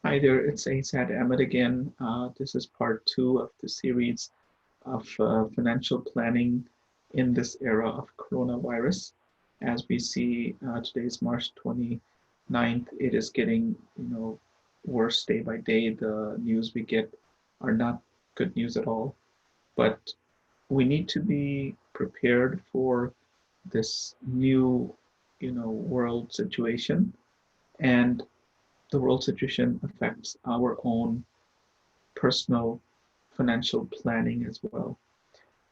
Hi there, it's Asad Ahmed again. This is part two of the series of financial planning in this era of coronavirus. As we see, today is March 29th. It is getting, worse day by day. The news we get are not good news at all. But we need to be prepared for this new, world situation. And the world situation affects our own personal financial planning as well.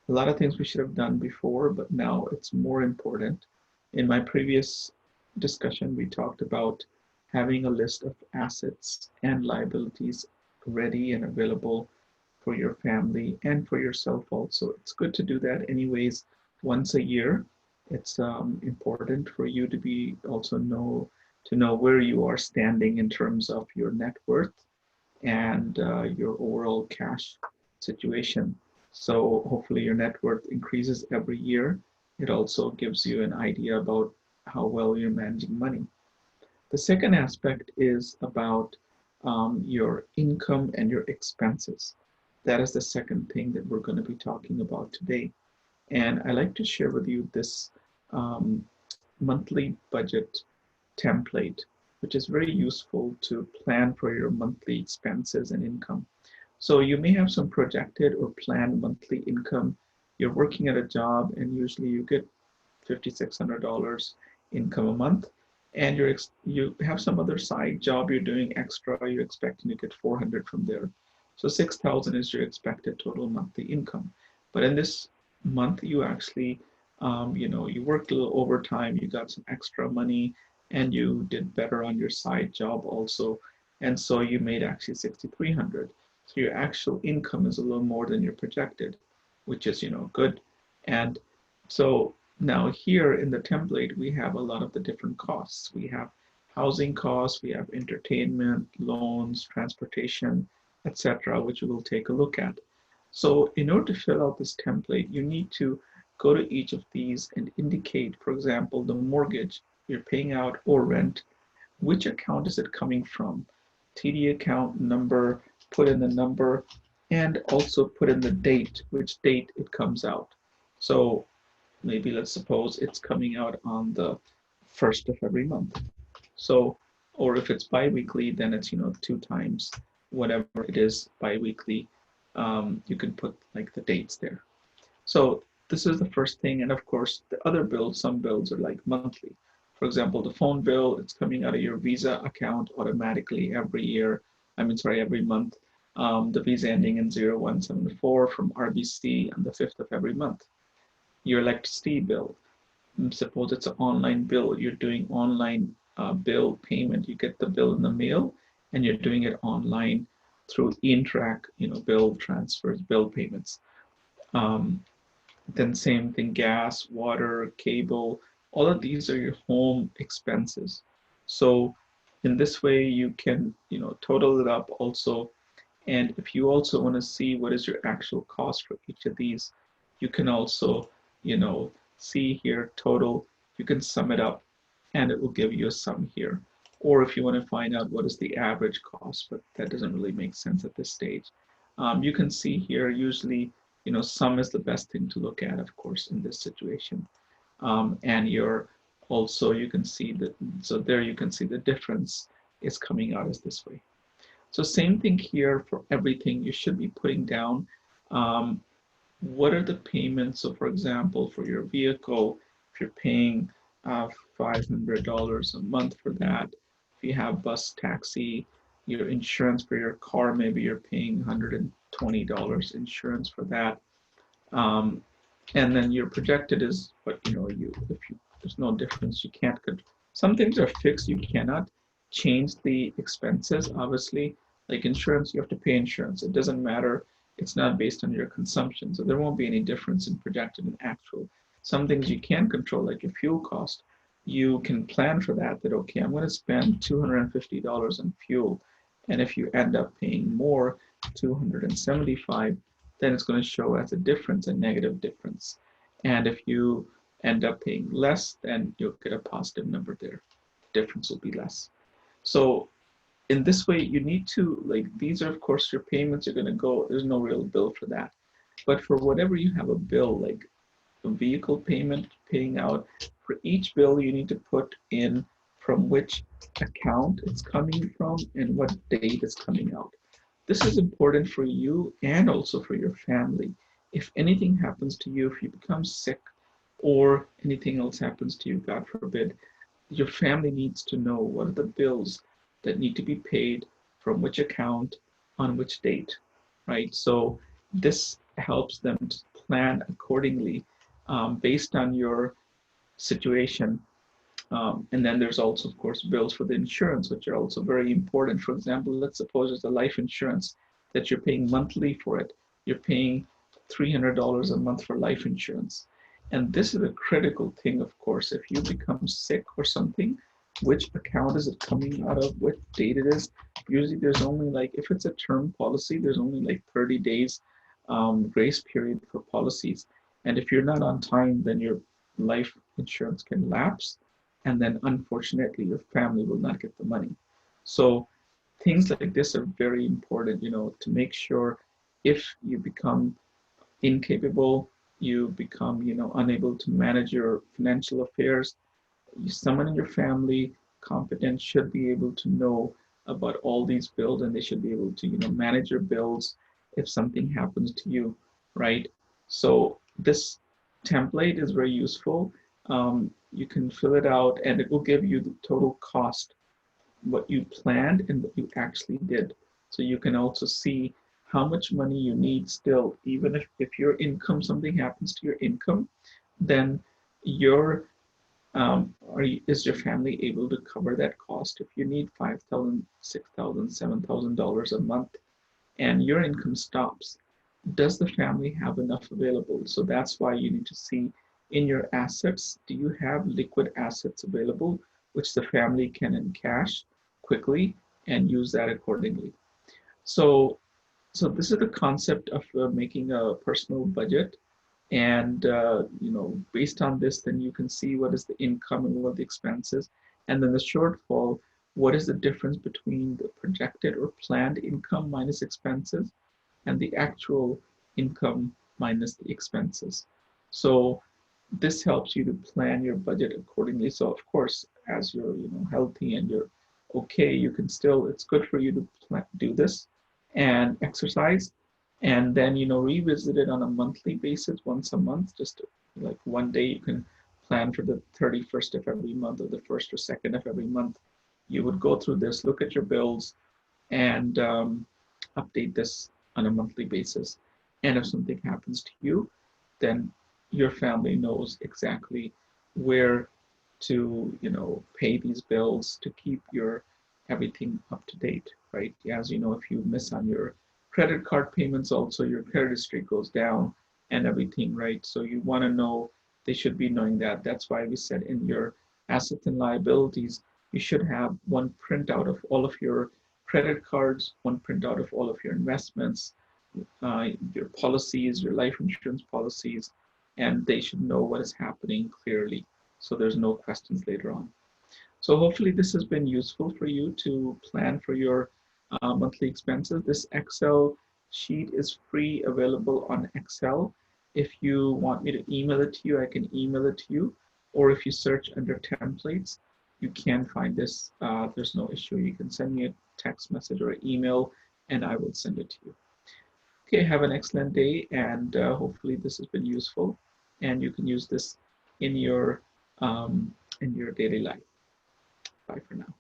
A lot of things we should have done before, but now it's more important. In my previous discussion, we talked about having a list of assets and liabilities ready and available for your family and for yourself also. It's good to do that anyways once a year. It's important for you to be also know where you are standing in terms of your net worth and your overall cash situation. So hopefully your net worth increases every year. It also gives you an idea about how well you're managing money. The second aspect is about your income and your expenses. That is the second thing that we're going to be talking about today. And I like to share with you this um, monthly budget template, which is very useful to plan for your monthly expenses and income. So you may have some projected or planned monthly income. You're working at a job and usually you get $5,600 income a month, and you have some other side job you're doing extra. You're expecting to get 400 from there. So 6,000 is your expected total monthly income. But in this month, you actually, you worked a little overtime, you got some extra money, and you did better on your side job also. And so you made actually 6,300. So your actual income is a little more than your projected, which is, good. And so now here in the template, we have a lot of the different costs. We have housing costs, we have entertainment, loans, transportation, etc., which we will take a look at. So in order to fill out this template, you need to go to each of these and indicate, for example, the mortgage you're paying out or rent, which account is it coming from? TD account number, put in the number, and also put in the date, which date it comes out. So maybe let's suppose it's coming out on the first of every month. So, or if it's biweekly, then it's, two times whatever it is biweekly. You can put like the dates there. So this is the first thing. And of course, the other bills, some bills are like monthly. For example, the phone bill, it's coming out of your Visa account automatically every year. Every month. The Visa ending in 0174 from RBC on the 5th of every month. Your electricity bill, suppose it's an online bill, you're doing online bill payment. You get the bill in the mail and you're doing it online through Interac, bill transfers, bill payments. Um, then same thing, gas, water, cable, all of these are your home expenses. So in this way, you can, total it up also. And if you also want to see what is your actual cost for each of these, you can also, see here total, you can sum it up and it will give you a sum here. Or if you want to find out what is the average cost, but that doesn't really make sense at this stage. You can see here, usually, sum is the best thing to look at, of course, in this situation. And you can see that, so there you can see the difference is coming out as this way. So same thing here for everything. You should be putting down what are the payments. So for example, for your vehicle, if you're paying $500 a month for that, if you have bus taxi, your insurance for your car, maybe you're paying $120 insurance for that. And then your projected is what, there's no difference. You can't, some things are fixed. You cannot change the expenses, obviously. Like insurance, you have to pay insurance. It doesn't matter. It's not based on your consumption. So there won't be any difference in projected and actual. Some things you can control, like your fuel cost. You can plan for that, okay, I'm going to spend $250 on fuel. And if you end up paying more, 275, then it's going to show as a difference, a negative difference. And if you end up paying less, then you'll get a positive number there. The difference will be less. So in this way, you need to, like, these are, of course, your payments are going to go, there's no real bill for that. But for whatever you have a bill, like a vehicle payment paying out, for each bill, you need to put in from which account it's coming from and what date it's coming out. This is important for you and also for your family. If anything happens to you, if you become sick or anything else happens to you, God forbid, your family needs to know what are the bills that need to be paid from which account on which date, right? So this helps them to plan accordingly based on your situation. And then there's also, of course, bills for the insurance, which are also very important. For example, let's suppose there's a life insurance that you're paying monthly for it. You're paying $300 a month for life insurance. And this is a critical thing, of course. If you become sick or something, which account is it coming out of, what date it is? Usually there's only like, if it's a term policy, there's only like 30 days grace period for policies. And if you're not on time, then your life insurance can lapse. And then unfortunately, your family will not get the money. So things like this are very important, to make sure if you become incapable, you become, unable to manage your financial affairs, someone in your family competent should be able to know about all these bills, and they should be able to, manage your bills if something happens to you, right? So this template is very useful. You can fill it out and it will give you the total cost, what you planned and what you actually did. So you can also see how much money you need still, even if your income, something happens to your income, then your is your family able to cover that cost? If you need $5,000, $6,000, $7,000 a month and your income stops, does the family have enough available? So that's why you need to see in your assets, do you have liquid assets available, which the family can encash quickly and use that accordingly. So this is the concept of making a personal budget. And based on this, then you can see what is the income and what the expenses, and then the shortfall, what is the difference between the projected or planned income minus expenses and the actual income minus the expenses. So this helps you to plan your budget accordingly. So of course, as you're healthy and you're okay, you can still, it's good for you to do this and exercise, and then revisit it on a monthly basis, once a month. Just like one day you can plan for the 31st of every month or the 1st or 2nd of every month. You would go through this, look at your bills, and update this on a monthly basis. And if something happens to you, then your family knows exactly where to pay these bills to keep your everything up to date, right? As you know, if you miss on your credit card payments, also your credit history goes down and everything, right? So you want to know, they should be knowing that. That's why we said in your assets and liabilities, you should have one printout of all of your credit cards, one printout of all of your investments, your policies, your life insurance policies, and they should know what is happening clearly, so there's no questions later on. So hopefully this has been useful for you to plan for your monthly expenses. This Excel sheet is free, available on Excel. If you want me to email it to you, I can email it to you. Or if you search under templates, you can find this. There's no issue. You can send me a text message or an email and I will send it to you. Okay, have an excellent day, and hopefully this has been useful and you can use this in your daily life. Bye for now.